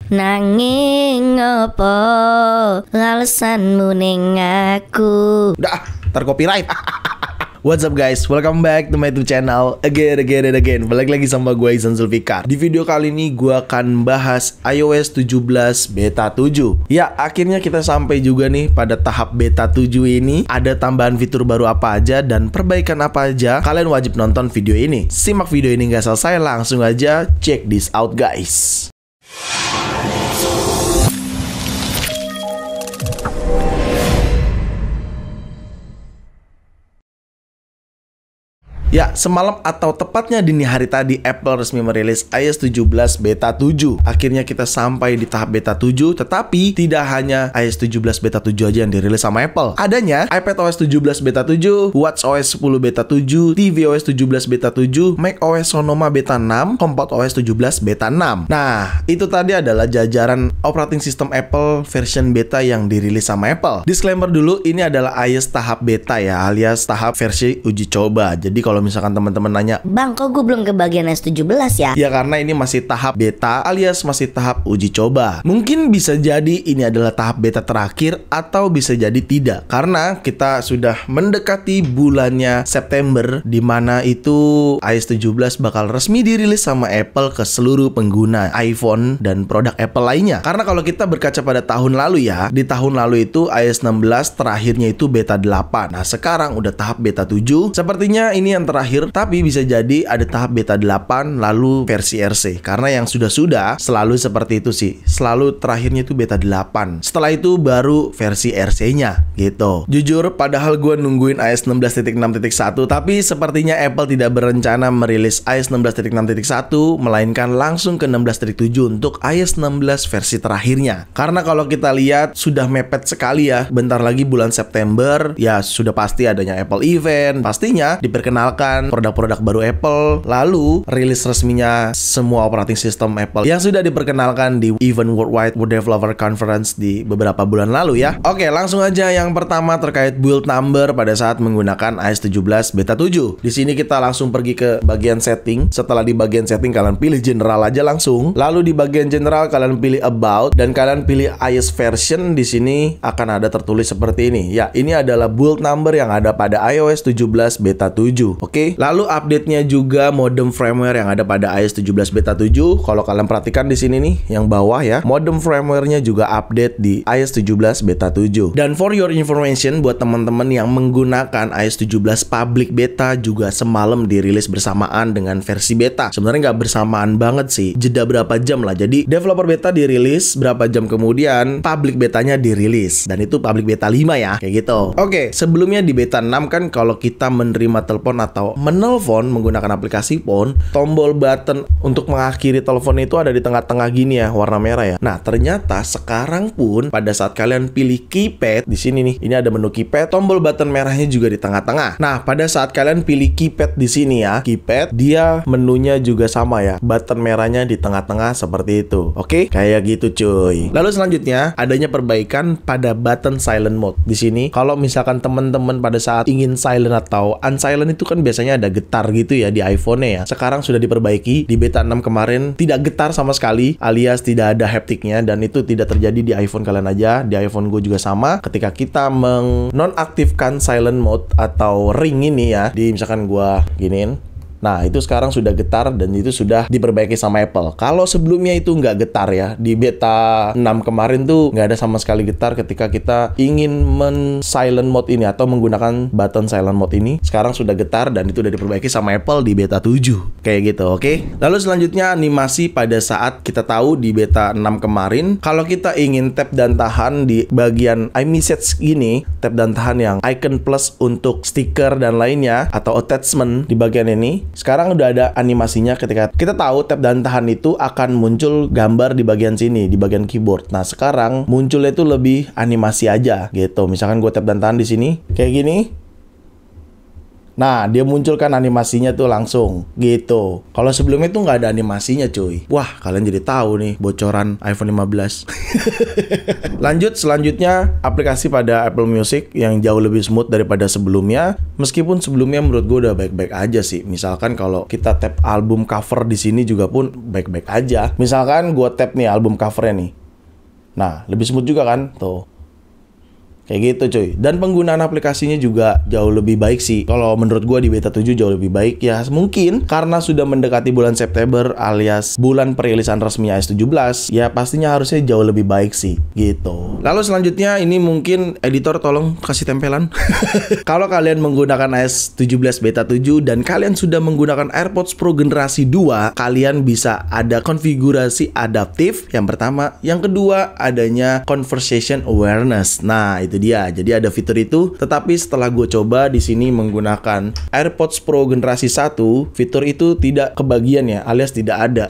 Nanging ngopo alasanmu ning aku. Udah, tercopyright. What's up guys, welcome back to my YouTube channel again. Balik lagi sama gue Izan Zulfikar. Di video kali ini gue akan bahas iOS 17 beta 7. Ya, akhirnya kita sampai juga nih pada tahap beta 7 ini. Ada tambahan fitur baru apa aja dan perbaikan apa aja. Kalian wajib nonton video ini. Simak video ini nggak selesai, langsung aja check this out guys. Ya, semalam atau tepatnya dini hari tadi Apple resmi merilis iOS 17 beta 7. Akhirnya kita sampai di tahap beta 7, tetapi tidak hanya iOS 17 beta 7 aja yang dirilis sama Apple. Adanya iPadOS 17 beta 7, watchOS 10 beta 7, tvOS 17 beta 7, macOS Sonoma beta 6, HomePodOS 17 beta 6. Nah, itu tadi adalah jajaran operating system Apple version beta yang dirilis sama Apple. Disclaimer dulu, ini adalah iOS tahap beta ya, alias tahap versi uji coba. Jadi kalau misalkan teman-teman nanya, Bang, kok gue belum ke bagian S17 ya? Ya karena ini masih tahap beta alias masih tahap uji coba. Mungkin bisa jadi ini adalah tahap beta terakhir atau bisa jadi tidak. Karena kita sudah mendekati bulannya September, di mana itu iOS 17 bakal resmi dirilis sama Apple ke seluruh pengguna iPhone dan produk Apple lainnya. Karena kalau kita berkaca pada tahun lalu ya, di tahun lalu itu iOS 16 terakhirnya itu beta 8. Nah sekarang udah tahap beta 7. Sepertinya ini yang terakhir, tapi bisa jadi ada tahap beta 8 lalu versi RC. Karena yang sudah-sudah selalu seperti itu sih. Selalu terakhirnya itu beta 8. Setelah itu baru versi RC-nya gitu. Jujur padahal gue nungguin iOS 16.6.1, tapi sepertinya Apple tidak berencana merilis iOS 16.6.1 melainkan langsung ke 16.7 untuk iOS 16 versi terakhirnya. Karena kalau kita lihat sudah mepet sekali ya. Bentar lagi bulan September ya, sudah pasti adanya Apple Event. Pastinya diperkenalkan produk-produk baru Apple, lalu rilis resminya semua operating system Apple yang sudah diperkenalkan di event Worldwide Developer Conference di beberapa bulan lalu ya. Oke, langsung aja yang pertama terkait build number pada saat menggunakan iOS 17 beta 7. Di sini kita langsung pergi ke bagian setting. Setelah di bagian setting kalian pilih general aja langsung. Lalu di bagian general kalian pilih about dan kalian pilih iOS version. Di sini akan ada tertulis seperti ini. Ya, ini adalah build number yang ada pada iOS 17 beta 7. Oke, lalu update-nya juga modem firmware yang ada pada iOS 17 beta 7. Kalau kalian perhatikan di sini nih, yang bawah ya, modem firmware-nya juga update di iOS 17 beta 7. Dan for your information, buat teman-teman yang menggunakan iOS 17 public beta juga semalam dirilis bersamaan dengan versi beta. Sebenarnya nggak bersamaan banget sih, jeda berapa jam lah. Jadi developer beta dirilis, berapa jam kemudian public betanya dirilis. Dan itu public beta 5 ya, kayak gitu. Oke, sebelumnya di beta 6 kan kalau kita menerima telepon atau menelpon menggunakan aplikasi phone, tombol button untuk mengakhiri telepon itu ada di tengah-tengah gini ya, warna merah ya. Nah, ternyata sekarang pun pada saat kalian pilih keypad di sini nih, ini ada menu keypad, tombol button merahnya juga di tengah-tengah. Nah, pada saat kalian pilih keypad di sini ya, keypad dia menunya juga sama ya, button merahnya di tengah-tengah seperti itu. Oke, kayak gitu cuy. Lalu selanjutnya adanya perbaikan pada button silent mode. Di sini kalau misalkan teman-teman pada saat ingin silent atau unsilent itu kan biasanya ada getar gitu ya di iPhone-nya ya. Sekarang sudah diperbaiki. Di beta 6 kemarin tidak getar sama sekali, alias tidak ada haptiknya, dan itu tidak terjadi di iPhone kalian aja. Di iPhone gue juga sama. Ketika kita menonaktifkan silent mode atau ring ini ya, di misalkan gue giniin, nah itu sekarang sudah getar dan itu sudah diperbaiki sama Apple. Kalau sebelumnya itu nggak getar ya, di beta 6 kemarin tuh nggak ada sama sekali getar ketika kita ingin silent mode ini atau menggunakan button silent mode ini. Sekarang sudah getar dan itu udah diperbaiki sama Apple di beta 7. Kayak gitu, oke? Lalu selanjutnya animasi pada saat kita tahu di beta 6 kemarin, kalau kita ingin tap dan tahan di bagian iMessage gini, tap dan tahan yang icon plus untuk stiker dan lainnya atau attachment di bagian ini, sekarang udah ada animasinya. Ketika kita tahu tap dan tahan itu akan muncul gambar di bagian sini, di bagian keyboard. Nah sekarang munculnya itu lebih animasi aja gitu. Misalkan gue tap dan tahan di sini kayak gini. Nah, dia munculkan animasinya tuh langsung gitu. Kalau sebelumnya tuh nggak ada animasinya cuy. Wah, kalian jadi tahu nih bocoran iPhone 15. Lanjut, selanjutnya aplikasi pada Apple Music yang jauh lebih smooth daripada sebelumnya. Meskipun sebelumnya menurut gue udah baik-baik aja sih. Misalkan kalau kita tap album cover di sini juga pun baik-baik aja. Misalkan gue tap nih album covernya nih. Nah, lebih smooth juga kan? Tuh. Kayak gitu cuy. Dan penggunaan aplikasinya juga jauh lebih baik sih. Kalau menurut gua di beta 7 jauh lebih baik. Ya mungkin karena sudah mendekati bulan September alias bulan perilisan resmi iOS 17, ya pastinya harusnya jauh lebih baik sih gitu. Lalu selanjutnya ini mungkin editor tolong kasih tempelan. Kalau kalian menggunakan iOS 17 beta 7 dan kalian sudah menggunakan AirPods Pro generasi 2, kalian bisa ada konfigurasi adaptif yang pertama. Yang kedua adanya conversation awareness. Nah, itu dia. Jadi ada fitur itu, tetapi setelah gue coba di sini menggunakan AirPods Pro generasi 1, fitur itu tidak kebagian ya, alias tidak ada.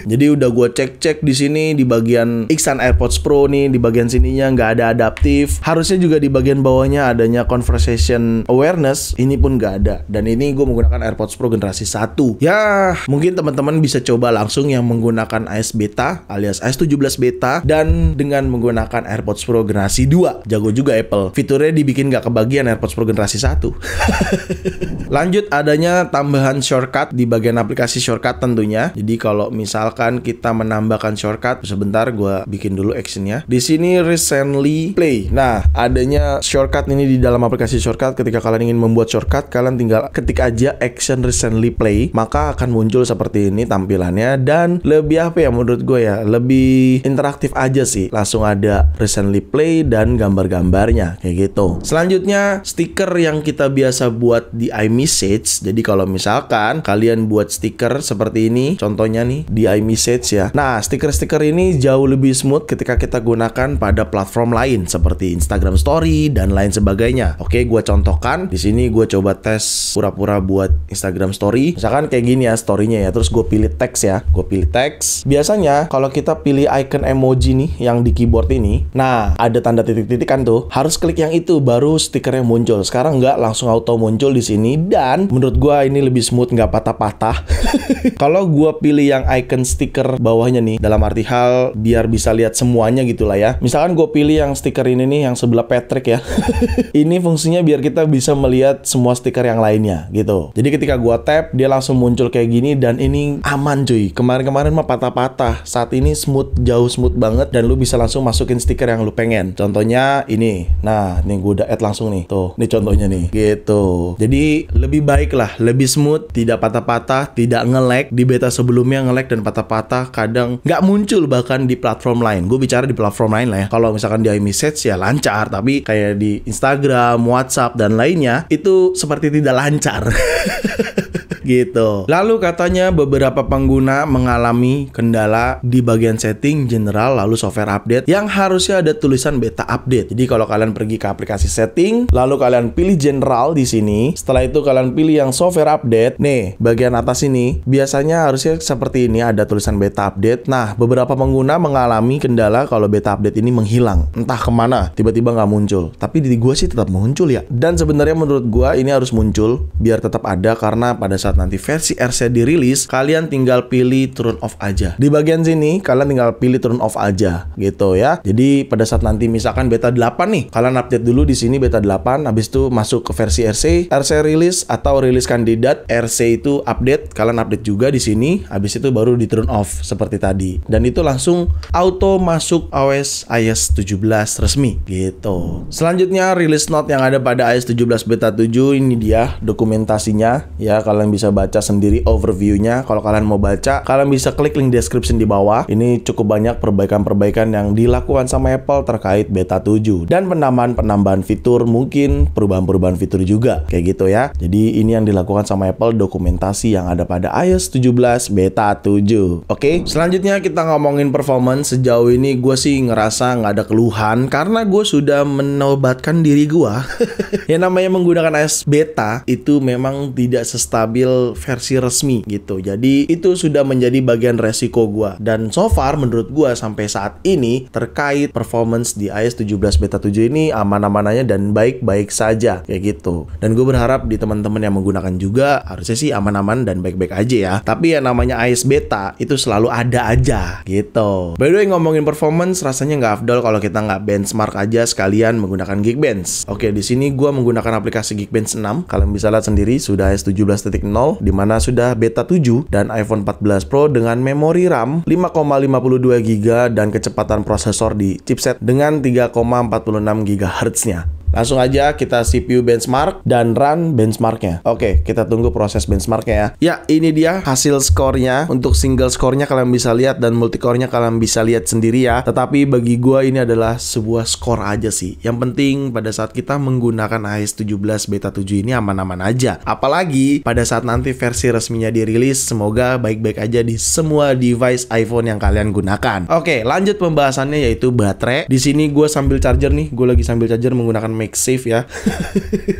Jadi udah gue cek-cek di sini di bagian Xan AirPods Pro nih, di bagian sininya nggak ada adaptif. Harusnya juga di bagian bawahnya adanya conversation awareness, ini pun nggak ada. Dan ini gue menggunakan AirPods Pro generasi 1. Ya, mungkin teman-teman bisa coba langsung yang menggunakan iOS beta alias iOS 17 beta dan dengan menggunakan AirPods Pro generasi 2. Jago juga Apple. Fiturnya dibikin gak kebagian AirPods Pro generasi 1. Lanjut, adanya tambahan shortcut di bagian aplikasi shortcut tentunya. Jadi kalau misalkan kita menambahkan shortcut, sebentar gue bikin dulu actionnya. Di sini recently play. Nah, adanya shortcut ini di dalam aplikasi shortcut. Ketika kalian ingin membuat shortcut, kalian tinggal ketik aja action recently play, maka akan muncul seperti ini tampilannya. Dan lebih apa ya menurut gue ya, lebih interaktif aja sih. Langsung ada recently play dan gambar-gambarnya kayak gitu. Selanjutnya stiker yang kita biasa buat di iMessage. Jadi kalau misalkan kalian buat stiker seperti ini, contohnya nih di iMessage ya. Nah, stiker-stiker ini jauh lebih smooth ketika kita gunakan pada platform lain seperti Instagram Story dan lain sebagainya. Oke, gue contohkan di sini. Gue coba tes pura-pura buat Instagram Story. Misalkan kayak gini ya story-nya ya. Terus gue pilih teks ya. Gue pilih teks. Biasanya kalau kita pilih icon emoji nih yang di keyboard ini, nah ada tanda titik-titik kan tuh. Harus klik yang itu baru stikernya muncul. Sekarang nggak, langsung auto muncul di sini. Dan menurut gua ini lebih smooth, nggak patah-patah. Kalau gua pilih yang icon stiker bawahnya nih, dalam arti hal biar bisa lihat semuanya gitulah ya. Misalkan gua pilih yang stiker ini nih, yang sebelah Patrick ya. Ini fungsinya biar kita bisa melihat semua stiker yang lainnya gitu. Jadi ketika gua tap, dia langsung muncul kayak gini dan ini aman cuy. Kemarin-kemarin mah patah-patah. Saat ini smooth, jauh smooth banget dan lu bisa langsung masukin stiker yang lu pengen. Contohnya ini. Nah, nih gue udah add langsung nih. Tuh, ini contohnya nih. Gitu. Jadi lebih baik lah, lebih smooth, tidak patah-patah, tidak nge-lag. Di beta sebelumnya nge-lag dan patah-patah, kadang nggak muncul bahkan di platform lain. Gue bicara di platform lain lah ya. Kalau misalkan di iMessage ya lancar, tapi kayak di Instagram, WhatsApp dan lainnya itu seperti tidak lancar. Gitu. Lalu katanya beberapa pengguna mengalami kendala di bagian setting general lalu software update yang harusnya ada tulisan beta update. Jadi kalau kalian pergi ke aplikasi setting, lalu kalian pilih general di sini, setelah itu kalian pilih yang software update. Nih, bagian atas ini biasanya harusnya seperti ini ada tulisan beta update. Nah, beberapa pengguna mengalami kendala kalau beta update ini menghilang. Entah kemana, tiba-tiba nggak muncul. Tapi di gua sih tetap muncul ya. Dan sebenarnya menurut gua ini harus muncul biar tetap ada karena pada saat nanti versi RC dirilis, kalian tinggal pilih turn off aja. Di bagian sini, kalian tinggal pilih turn off aja, gitu ya. Jadi pada saat nanti misalkan beta 8 nih, kalian update dulu di sini beta 8, habis itu masuk ke versi RC rilis atau rilis kandidat, RC itu update, kalian update juga di sini, habis itu baru di turn off seperti tadi. Dan itu langsung auto masuk iOS 17 resmi, gitu. Selanjutnya release note yang ada pada iOS 17 beta 7, ini dia dokumentasinya ya, kalian bisa baca sendiri overview-nya. Kalau kalian mau baca, kalian bisa klik link description di bawah. Ini cukup banyak perbaikan-perbaikan yang dilakukan sama Apple terkait beta 7 dan penambahan-penambahan fitur, mungkin perubahan-perubahan fitur juga kayak gitu ya. Jadi ini yang dilakukan sama Apple, dokumentasi yang ada pada iOS 17 beta 7. Oke, selanjutnya kita ngomongin performance. Sejauh ini gue sih ngerasa nggak ada keluhan karena gue sudah menobatkan diri gue. Yang namanya menggunakan iOS beta itu memang tidak sestabil build versi resmi gitu. Jadi itu sudah menjadi bagian resiko gua. Dan so far menurut gua sampai saat ini terkait performance di iOS 17 beta 7 ini aman-aman aja dan baik-baik saja kayak gitu. Dan gue berharap di teman-teman yang menggunakan juga harusnya sih aman-aman dan baik-baik aja ya. Tapi yang namanya iOS beta itu selalu ada aja gitu. By the way, ngomongin performance rasanya nggak afdol kalau kita nggak benchmark aja sekalian menggunakan Geekbench. Oke, di sini gue menggunakan aplikasi Geekbench 6. Kalian bisa lihat sendiri sudah iOS 17.0 di mana sudah beta 7 dan iPhone 14 Pro dengan memori RAM 5,52 GB dan kecepatan prosesor di chipset dengan 3,46 GHz-nya. Langsung aja kita CPU benchmark dan run benchmarknya. Oke, kita tunggu proses benchmarknya ya. Ya, ini dia hasil skornya. Untuk single skornya kalian bisa lihat dan multicore-nya kalian bisa lihat sendiri ya. Tetapi bagi gua ini adalah sebuah skor aja sih. Yang penting pada saat kita menggunakan iOS 17 beta 7 ini aman-aman aja. Apalagi pada saat nanti versi resminya dirilis, semoga baik-baik aja di semua device iPhone yang kalian gunakan. Oke, lanjut pembahasannya yaitu baterai. Di sini gua sambil charger nih. Gue lagi sambil charger menggunakan MagSafe ya.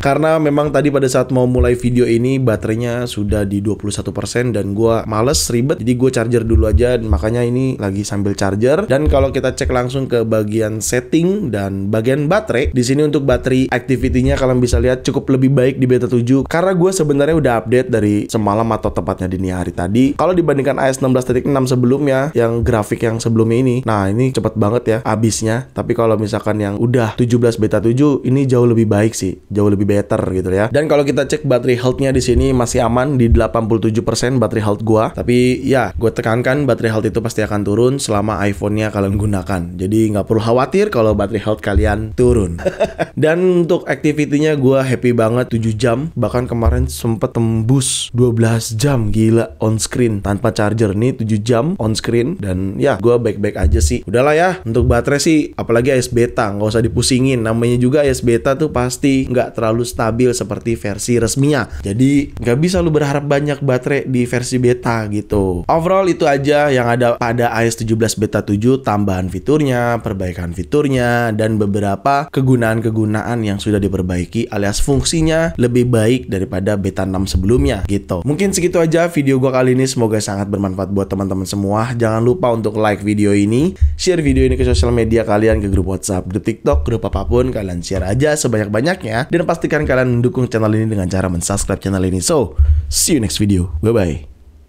Karena memang tadi pada saat mau mulai video ini baterainya sudah di 21% dan gua males ribet, jadi gue charger dulu aja, dan makanya ini lagi sambil charger. Dan kalau kita cek langsung ke bagian setting dan bagian baterai, di sini untuk baterai activity-nya kalian bisa lihat cukup lebih baik di beta 7 karena gue sebenarnya udah update dari semalam atau tepatnya dini hari tadi. Kalau dibandingkan iOS 16.6 sebelumnya yang grafik yang sebelumnya ini, nah ini cepet banget ya habisnya. Tapi kalau misalkan yang udah 17 beta 7 ini jauh lebih baik sih, jauh lebih better gitu ya. Dan kalau kita cek baterai health-nya di sini masih aman di 87% baterai health gua. Tapi ya, gue tekankan baterai health itu pasti akan turun selama iPhone-nya kalian gunakan. Jadi nggak perlu khawatir kalau baterai health kalian turun. Dan untuk activity-nya gue happy banget 7 jam. Bahkan kemarin sempet tembus 12 jam, gila, on screen tanpa charger nih 7 jam on screen. Dan ya, gue baik-baik aja sih. Udahlah ya, untuk baterai sih apalagi iOS beta nggak usah dipusingin. Namanya juga iOS beta tuh pasti nggak terlalu stabil seperti versi resminya. Jadi nggak bisa lu berharap banyak baterai di versi beta gitu. Overall itu aja yang ada pada iOS 17 beta 7, tambahan fiturnya, perbaikan fiturnya, dan beberapa kegunaan-kegunaan yang sudah diperbaiki alias fungsinya lebih baik daripada beta 6 sebelumnya gitu. Mungkin segitu aja video gua kali ini, semoga sangat bermanfaat buat teman-teman semua. Jangan lupa untuk like video ini, share video ini ke sosial media kalian, ke grup WhatsApp, grup TikTok, grup apapun, kalian share aja sebanyak-banyaknya, dan pastikan kalian mendukung channel ini dengan cara mensubscribe channel ini. So, see you next video. Bye-bye.